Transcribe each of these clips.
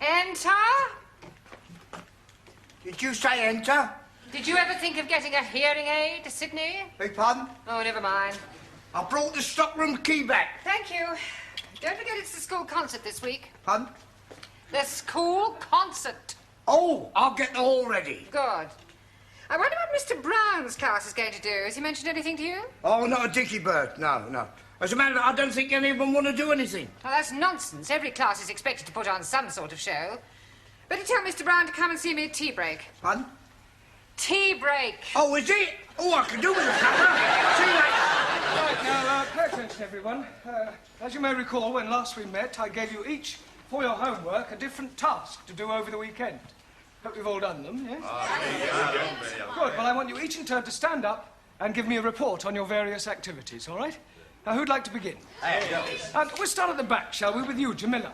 Enter? Did you say enter? Did you ever think of getting a hearing aid, Sydney? Beg pardon? Oh, never mind. I brought the stockroom key back. Thank you. Don't forget it's the school concert this week. Pardon? The school concert. Oh, I'll get the hall ready. Good. I wonder what Mr. Brown's class is going to do. Has he mentioned anything to you? Oh, not a dicky bird. No. As a matter of fact, I don't think any of them want to do anything. Well, that's nonsense. Every class is expected to put on some sort of show. Better tell Mr. Brown to come and see me at tea break. Pardon? Tea break. Oh, is it? Oh, I can do with a cuppa. See you later. Right, now, pay attention, everyone. As you may recall, when last we met, I gave you each, for your homework, a different task to do over the weekend. Hope you've all done them, yes? Good. Well, I want you each in turn to stand up and give me a report on your various activities, all right? Now, who'd like to begin? We'll start at the back, shall we, with you, Jamila.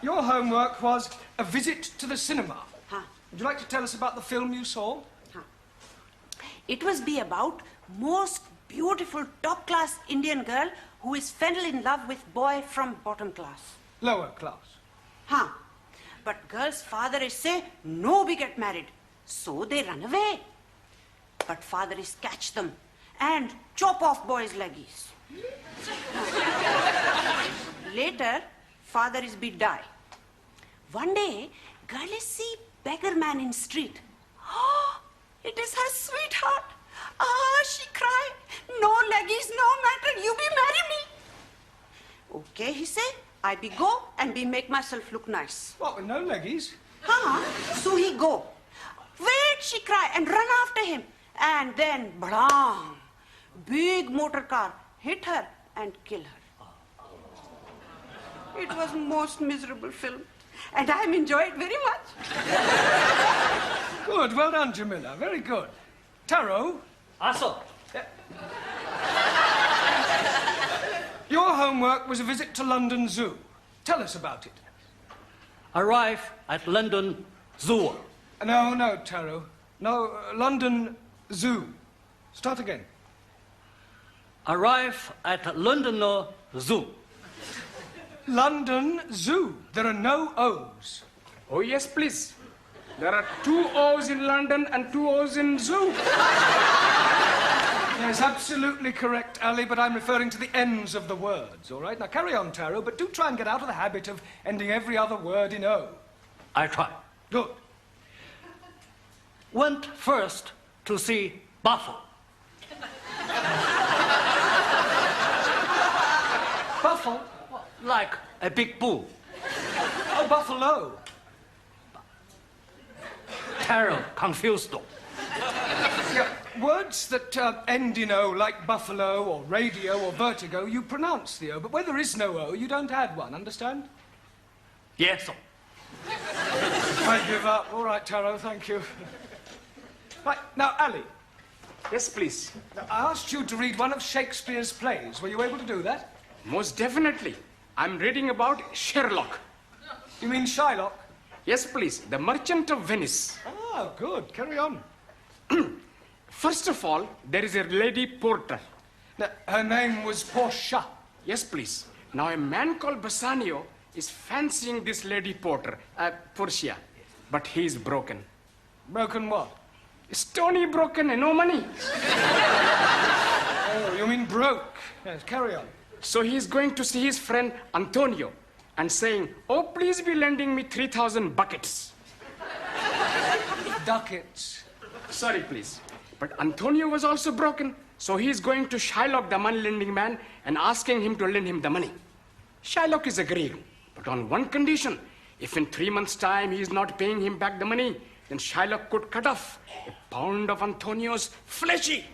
Your homework was a visit to the cinema. Would you like to tell us about the film you saw? It was about most beautiful top-class Indian girl who is fell in love with boy from bottom class. Lower class. But girl's father is say, no, we get married. So they run away. But father is catch them and chop off boy's leggies. Later, father is be die. One day, girl is see beggar man in street. Oh, it is her sweetheart. She cry. No leggies, no matter. You be marry me. Okay, he say. I be go and be make myself look nice. What, with no leggies? So he go. Wait, she cry and run after him. And then, blam, big motor car hit her and kill her. It was most miserable film. And I enjoyed it very much. Good, well done, Jamila. Very good. Taro? Also. Your homework was a visit to London Zoo. Tell us about it. Arrive at London Zoo. No, Taro. No, London Zoo. Start again. Arrive at London Zoo. London Zoo. There are no O's. Oh, yes, please. There are 2 O's in London and 2 O's in zoo. Yes, absolutely correct, Ali, but I'm referring to the ends of the words, all right? Now, carry on, Taro, but do try and get out of the habit of ending every other word in O. I try. Good. Went first to see Buffalo. Buffalo? Like a big bull. Oh, buffalo. Taro confused. Yeah, words that end in O, like buffalo or radio or vertigo, you pronounce the O, but where there is no O, you don't add one, understand? Yes. I give up. All right, Taro, thank you. Right, now, Ali. Yes, please. Now, I asked you to read one of Shakespeare's plays. Were you able to do that? Most definitely. I'm reading about Sherlock. You mean Shylock? Yes, please. The Merchant of Venice. Ah, good. Carry on. First of all, there is a lady porter. Now, her name was Portia. Yes, please. Now, a man called Bassanio is fancying this lady porter, Portia, but he is broken. Broken what? Stony broken and no money. Oh, you mean broke. Yes, carry on. So he is going to see his friend Antonio and saying, oh, please be lending me 3,000 buckets. Ducats. Sorry, please. But Antonio was also broken, so he is going to Shylock, the money-lending man, and asking him to lend him the money. Shylock is agreeing, but on one condition. If in 3 months' time he is not paying him back the money, then Shylock could cut off a pound of Antonio's fleshy.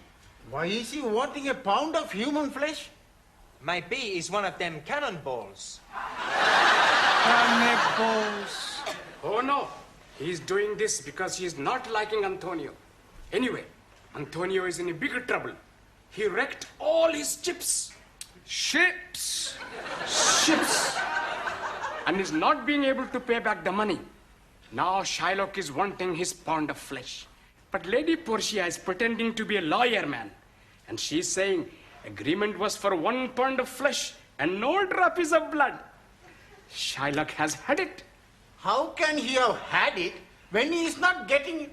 Why is he wanting a pound of human flesh? Maybe he's one of them cannonballs. Cannibals. Oh, no. He's doing this because he's not liking Antonio. Anyway, Antonio is in a bigger trouble. He wrecked all his chips. Ships. Ships. And is not being able to pay back the money. Now Shylock is wanting his pound of flesh. But Lady Portia is pretending to be a lawyer man. And she's saying agreement was for 1 pound of flesh and no drops of blood. Shylock has had it. How can he have had it when he is not getting it?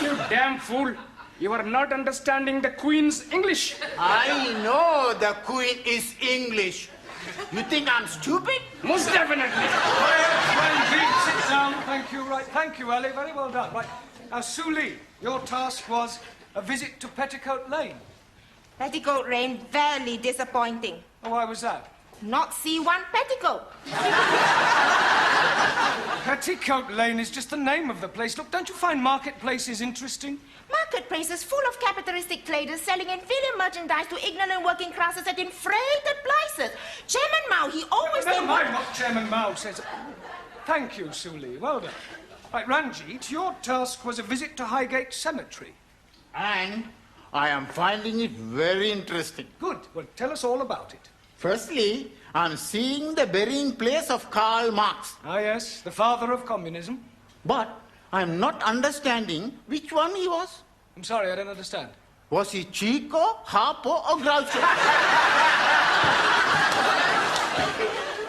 You damn fool. You are not understanding the Queen's English. I know the Queen is English. You think I'm stupid? Most definitely. Ranjit, sit down. Thank you. Right. Thank you, Ali. Very well done. Right. Now, Sue Lee, your task was a visit to Petticoat Lane. Petticoat Lane, very disappointing. Oh, why was that? Not see one petticoat. Petticoat Lane is just the name of the place. Look, don't you find marketplaces interesting? Marketplaces full of capitalistic traders selling inferior merchandise to ignorant working classes at inflated prices. Chairman Mao, he always... Never mind what Chairman Mao says. Thank you, Sue Lee. Well done. Right, Ranjit, your task was a visit to Highgate Cemetery. And I am finding it very interesting. Good. Well, tell us all about it. Firstly, I'm seeing the burying place of Karl Marx. Ah, yes, the father of communism. But I'm not understanding which one he was. I'm sorry, I don't understand. Was he Chico, Harpo, or Groucho?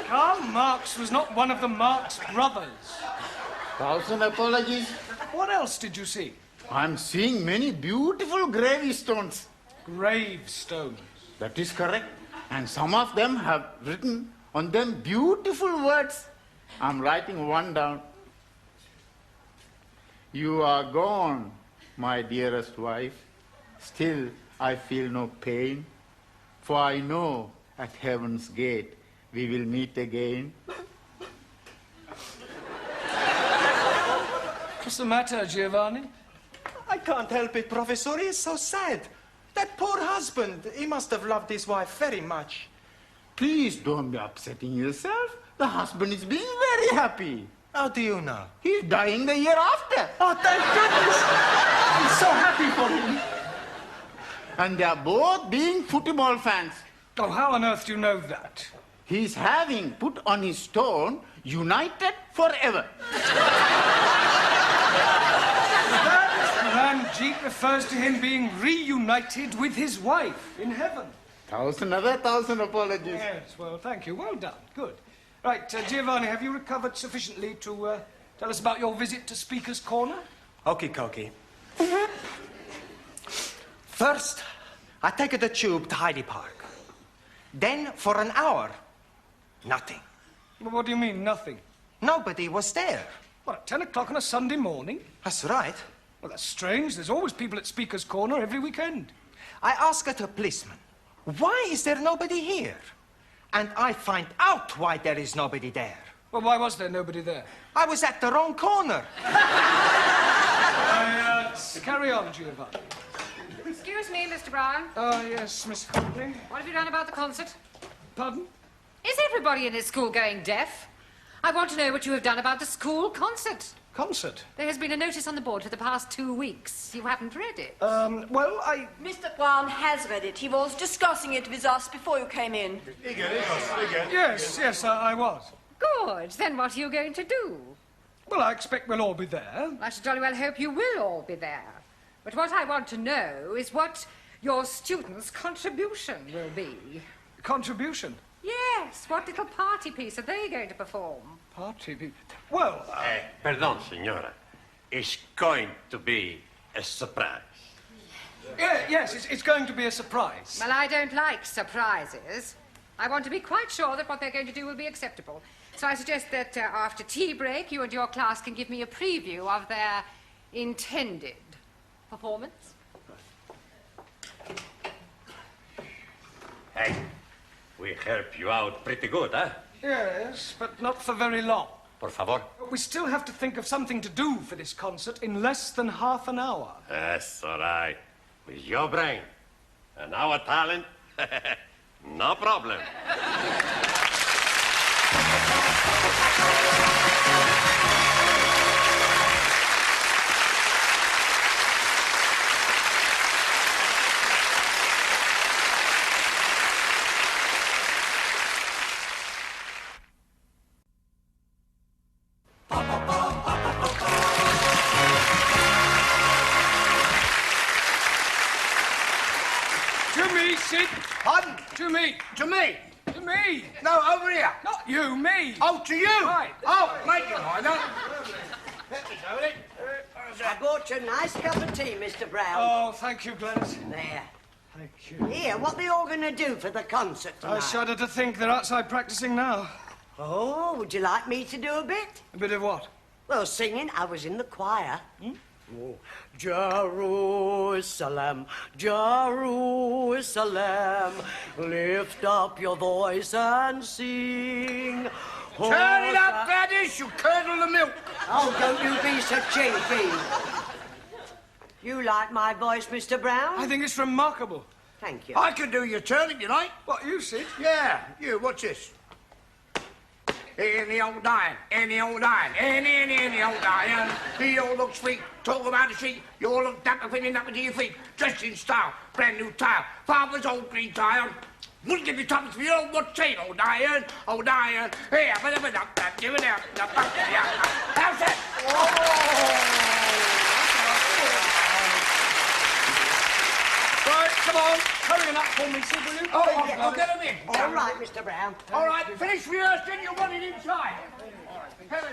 Karl Marx was not one of the Marx brothers. 1,000 apologies. What else did you see? I'm seeing many beautiful gravestones. Gravestones. That is correct. And some of them have written on them beautiful words. I'm writing one down. You are gone, my dearest wife. Still, I feel no pain. For I know at heaven's gate we will meet again. What's the matter, Giovanni? I can't help it, Professor. He is so sad. That poor husband, he must have loved his wife very much. Please don't be upsetting yourself. The husband is being very happy. How do you know? He's dying the year after. Oh, thank goodness. I'm so happy for him. And they are both being football fans. Oh, how on earth do you know that? He's having put on his stone, united forever. Ranjit refers to him being reunited with his wife in heaven. 1,000 apologies. Yes, well, thank you. Well done. Good. Right, Giovanni, have you recovered sufficiently to tell us about your visit to Speaker's Corner? Okie dokie. First, I take the tube to Hyde Park. Then, for an hour, nothing. Well, what do you mean, nothing? Nobody was there. What, 10 o'clock on a Sunday morning? That's right. Well, that's strange. There's always people at Speaker's Corner every weekend. I asked the policeman, why is there nobody here? And I find out why there is nobody there. Well, why was there nobody there? I was at the wrong corner. Carry on, Giovanni. Excuse me, Mr. Brown. Oh, yes, Miss Courtney. What have you done about the concert? Pardon? Is everybody in this school going deaf? I want to know what you have done about the school concert. Concert? There has been a notice on the board for the past 2 weeks. You haven't read it. Well, Mr. Brown has read it. He was discussing it with us before you came in. Yes, I was. Good. Then what are you going to do? Well, I expect we'll all be there. I should jolly well hope you will all be there. But what I want to know is what your students' contribution will be. Contribution? Yes. What little party piece are they going to perform? Party piece? Well... Pardon, signora. It's going to be a surprise. Yes, it's going to be a surprise. Well, I don't like surprises. I want to be quite sure that what they're going to do will be acceptable. So I suggest that after tea break, you and your class can give me a preview of their intended performance. Hey, we help you out pretty good, huh? Yes, but not for very long. Por favor. We still have to think of something to do for this concert in less than half an hour. That's all right. With your brain and our talent, no problem. To me, Sid. Pardon? To me. To me. To me. No, over here. Not you, me. Oh, to you. Right. Oh, make it mind up. I bought you a nice cup of tea, Mr. Brown. Oh, thank you, Gladys. There. Thank you. Here, what they all going to do for the concert tonight? I shudder to think they're outside practicing now. Oh, would you like me to do a bit? A bit of what? Well, singing. I was in the choir. Oh. Jerusalem, Jerusalem, lift up your voice and sing. Turn it up, Gladys, you curdle the milk. Oh, don't you be so cheeky. You like my voice, Mr. Brown? I think it's remarkable. Thank you. I can do your turn if you like. What, you, Sid? Yeah, you, what's this? Any old iron, any old iron, any old iron. He all looks sweet, talk about the sheet. You all look dapper, pinning up to your feet. Dressed in style, brand new tile. Father's old green tile. Wouldn't give you tuppence for your old what's chain, old iron, old iron. Here, give it out. How's that? Right, come on. Hurry up for me, Sid, will you? Oh, yeah, I'll get him in. All right, Mr. Brown. All right, finish rehearsing, you want it inside.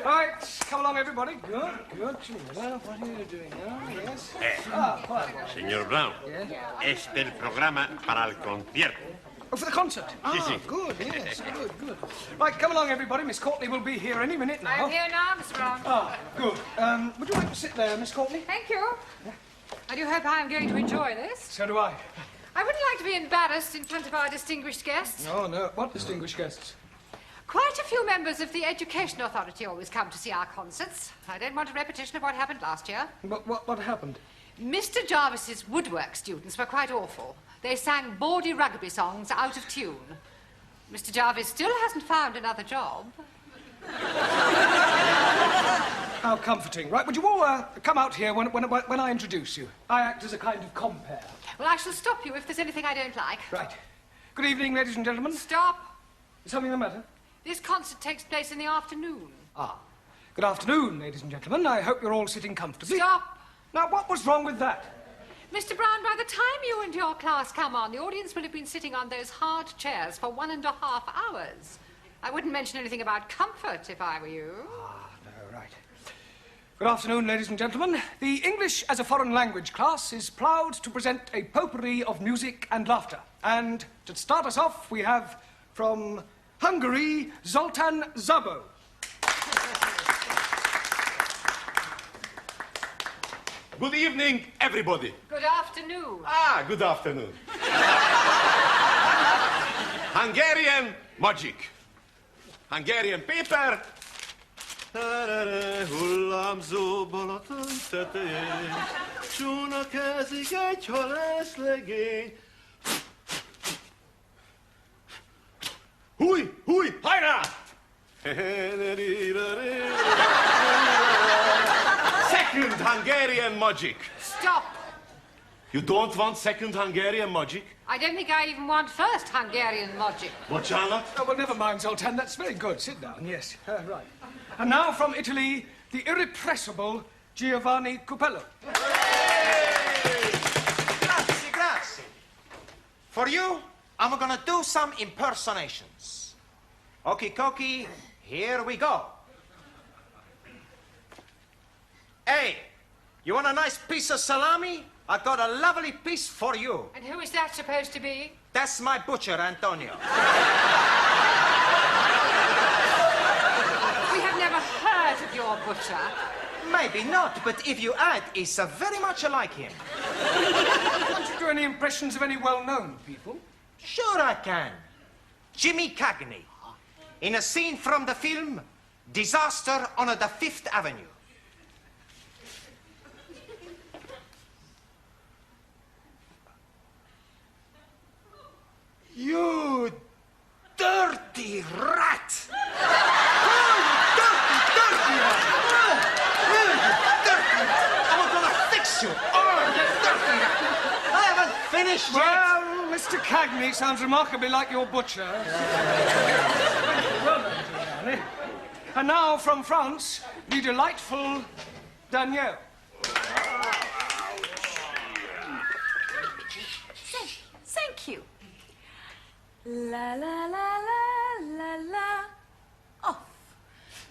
Right, come along, everybody. Good, good. Well, what are you doing now? Yes. Quite well. Señor Brown, este es el programa para el concierto. Oh, for the concert? Sí, sí. Good, yes, good. Right, come along, everybody. Miss Courtney will be here any minute now. I'm here now, Mr. Brown. Ah, good. Would you like to sit there, Miss Courtney? Thank you. I do hope I am going to enjoy this. So do I. I wouldn't like to be embarrassed in front of our distinguished guests. Oh, no. What distinguished guests? Quite a few members of the Education Authority always come to see our concerts. I don't want a repetition of what happened last year. What happened? Mr. Jarvis's woodwork students were quite awful. They sang bawdy rugby songs out of tune. Mr. Jarvis still hasn't found another job. How comforting. Right, would you all come out here when I introduce you? I act as a kind of compere. Well, I shall stop you if there's anything I don't like. Right. Good evening, ladies and gentlemen. Stop. Is something the matter? This concert takes place in the afternoon. Ah. Good afternoon, ladies and gentlemen. I hope you're all sitting comfortably. Stop. Now, what was wrong with that? Mr. Brown, by the time you and your class come on, the audience will have been sitting on those hard chairs for 1.5 hours. I wouldn't mention anything about comfort if I were you. Ah, no, right. Good afternoon, ladies and gentlemen. The English as a foreign language class is proud to present a potpourri of music and laughter. And to start us off, we have from Hungary, Zoltán Szabó. Good evening, everybody. Good afternoon. Ah, good afternoon. Hungarian magic. Hungarian paper. Hullámzó Balaton tetején, csónakázik egy halászlegény. Húj, húj, hajrá! Second Hungarian magic. Stop. You don't want second Hungarian magic? I don't think I even want first Hungarian logic. Bocsánat? Oh, well, never mind, Zoltán. That's very good. Sit down, yes. Right. And now from Italy, the irrepressible Giovanni Cupello. Grazie, grazie. For you, I'm gonna do some impersonations. Okie dokie, here we go. Hey, you want a nice piece of salami? I got a lovely piece for you. And who is that supposed to be? That's my butcher, Antonio. We have never heard of your butcher. Maybe not, but if you add, it's very much like him. Can't you do any impressions of any well-known people? Sure I can. Jimmy Cagney. In a scene from the film Disaster on the Fifth Avenue. You dirty rat! Dirty rat! Dirty! I'm gonna fix you! Oh, you dirty rat! I haven't finished yet! Well, Mr. Cagney sounds remarkably like your butcher. Well done, Giovanni. And now from France, the delightful Danielle. Thank you. La la la la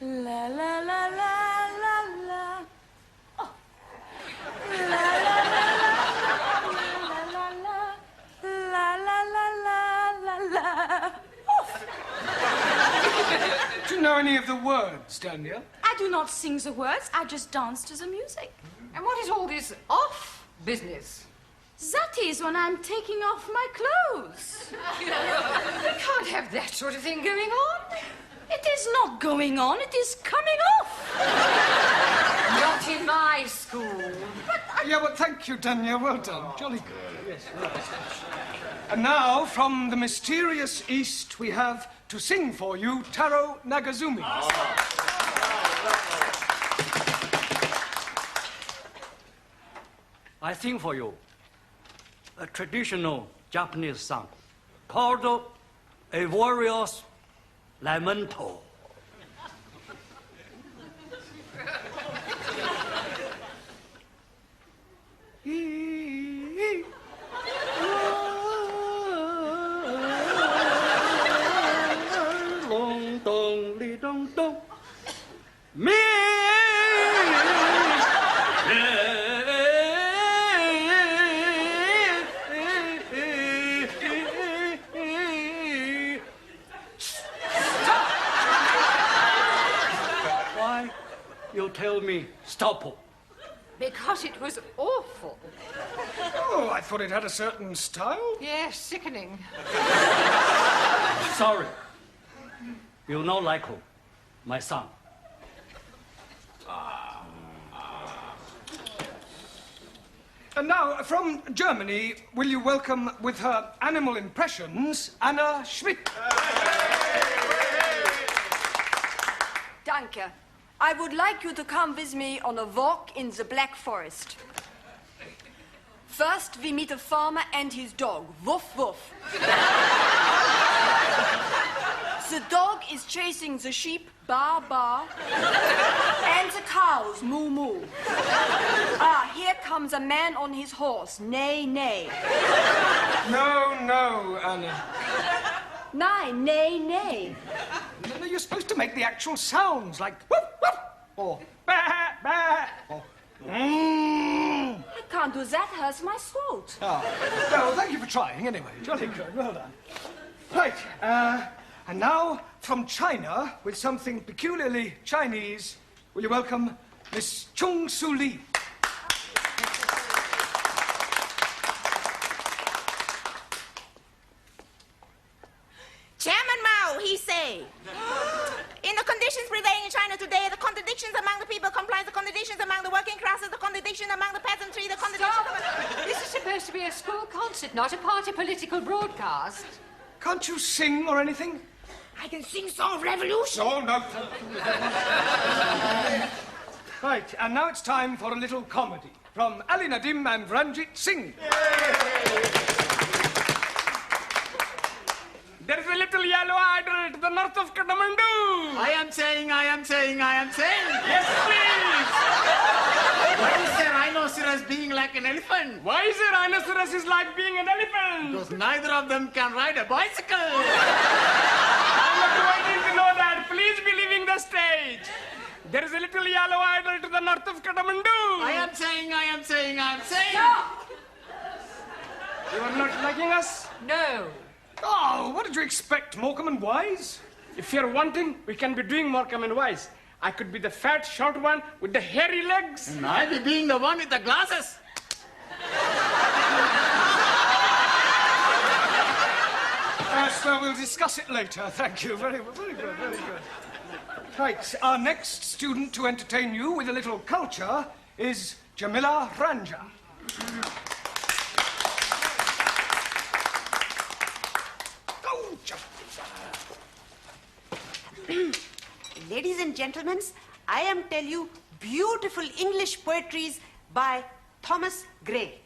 La la la la la la. Oh. La la la la la la la la la la. Do you know any of the words, Daniel? I do not sing the words, I just dance to the music. And what is all this off business? That is when I'm taking off my clothes. You can't have that sort of thing going on. It is not going on, it is coming off. Not in my school. Yeah, well, thank you, Daniel. Well done. Jolly good. Yes, right. And now, from the mysterious East, we have to sing for you Taro Nagazumi. I sing for you a traditional Japanese song called A Warrior's Lamento. Long dong li dong dong. Me. Why you tell me stop? Because it was awful. Oh, I thought it had a certain style. Yes, sickening. Sorry. You not like my son. And now, from Germany, will you welcome with her animal impressions, Anna Schmidt? Danke. I would like you to come with me on a walk in the Black Forest. First, we meet a farmer and his dog. Woof, woof. The dog is chasing the sheep, ba, ba, and the cows, moo, moo. Ah, here comes a man on his horse, neigh, neigh. No, no, Anna. Nein, neigh, neigh. No, you're supposed to make the actual sounds, like woof, woof, or bah, bah, or I can't do that, hurts my throat. Oh. Well, thank you for trying, anyway. Jolly good, well done. Right, and now, from China, with something peculiarly Chinese, will you welcome Miss Chung Su Lee? Chairman Mao, he say. In the conditions prevailing in China today, the contradictions among the people comprise the contradictions among the working classes, the contradiction among the peasantry, the contradiction... This is supposed to be a school concert, not a party political broadcast. Can't you sing or anything? I can sing Song of Revolution. Oh, no. Right, and now it's time for a little comedy from Ali Nadim and Ranjit Singh. There is a little yellow idol to the north of Kathmandu. I am saying. Yes, please. Why is the rhinoceros being like an elephant? Why is a rhinoceros is like being an elephant? Because neither of them can ride a bicycle. I'm not waiting to know that. Please be leaving the stage. There is a little yellow idol to the north of Kathmandu. I am saying. Stop! You are not liking us? No. Oh, what did you expect, Morecambe and Wise? If you're wanting, we can be doing Morecambe and Wise. I could be the fat, short one with the hairy legs. And I'll be being the one with the glasses. Yes, well, we'll discuss it later. Thank you. Very good, very good. Right, our next student to entertain you with a little culture is Jamila Ranja. Ladies and gentlemen, I am tell you beautiful English poetries by Thomas Gray.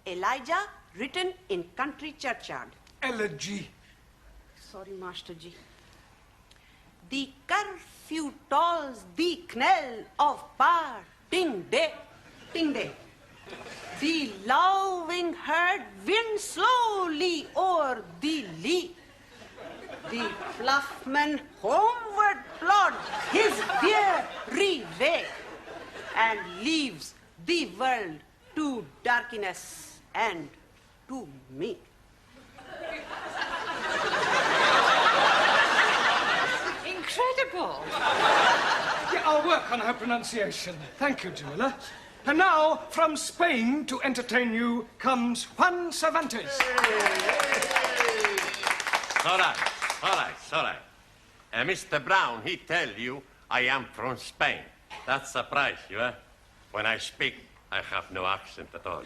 Elijah, written in country churchyard. Elegy. Sorry, Master G. The curfew tolls the knell of parting day, ting day. The lowing herd winds slowly o'er the lea. The ploughman homeward plod his weary way and leaves the world to darkness and to me. Incredible. Yeah, I'll work on her pronunciation. Thank you, Jamila. And now, from Spain to entertain you comes Juan Cervantes. All right. Mr. Brown, he tell you I am from Spain. That surprise you, eh? When I speak, I have no accent at all.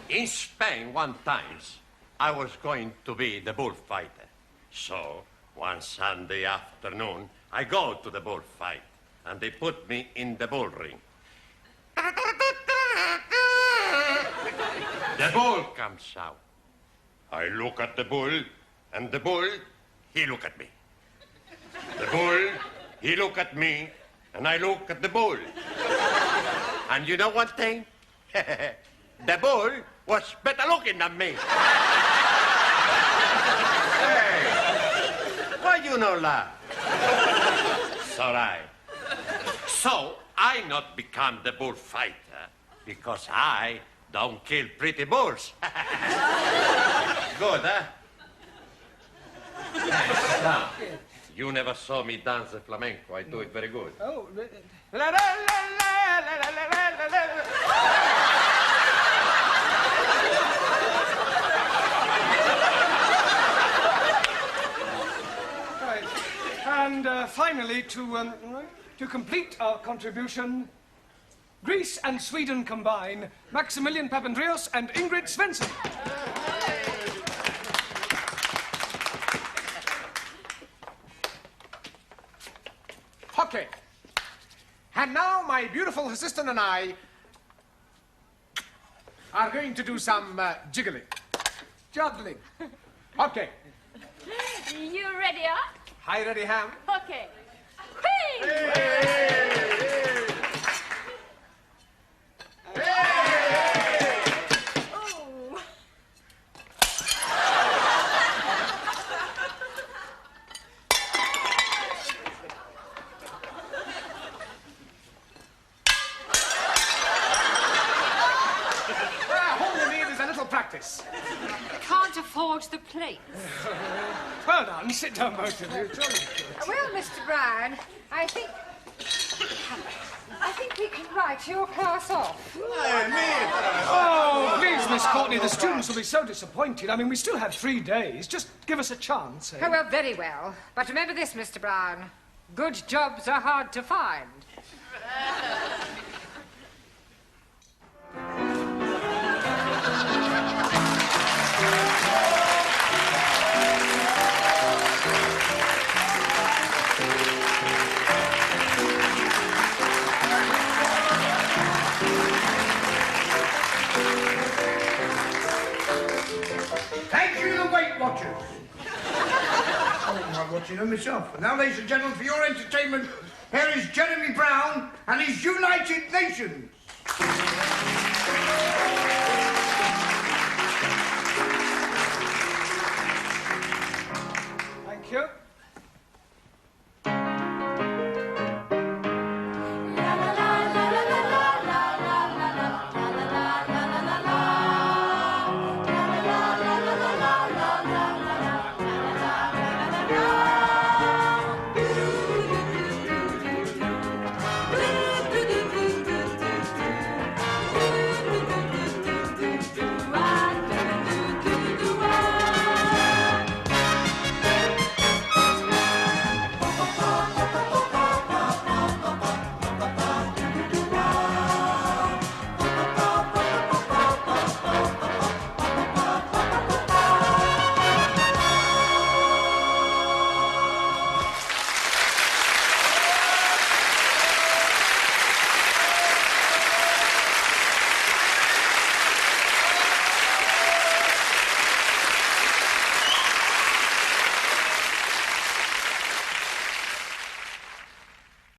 In Spain, one times, I was going to be the bullfighter. So, one Sunday afternoon, I go to the bullfight, and they put me in the bull ring. The bull comes out. I look at the bull, and the bull, he look at me. The bull, he look at me, and I look at the bull. And you know one thing? The bull was better looking than me. Hey, why you no laugh? It's all right. So, I not become the bullfighter because I don't kill pretty bulls. Good, huh? Yes, now, you never saw me dance the flamenco. I do it very good. Oh, right. And finally, to complete our contribution, Greece and Sweden combine, Maximilian Papandreou and Ingrid Svensson. Okay. And now my beautiful assistant and I are going to do some jiggling. Juggling. Okay. You ready, huh? Hi, ready, Ham? Okay. Hey! Oh. All you need is a little practice. Can't afford the plate. Well done. Sit down, both of you. Well, Mr. Brown, I think we can write your class off. Oh, please, Miss Courtney, the students will be so disappointed. I mean, we still have 3 days. Just give us a chance. Eh? Oh, well, very well. But remember this, Mr. Brown. Good jobs are hard to find. Thank you, the Weight Watchers. I'm watching them myself. And now, ladies and gentlemen, for your entertainment, here is Jeremy Brown and his United Nations.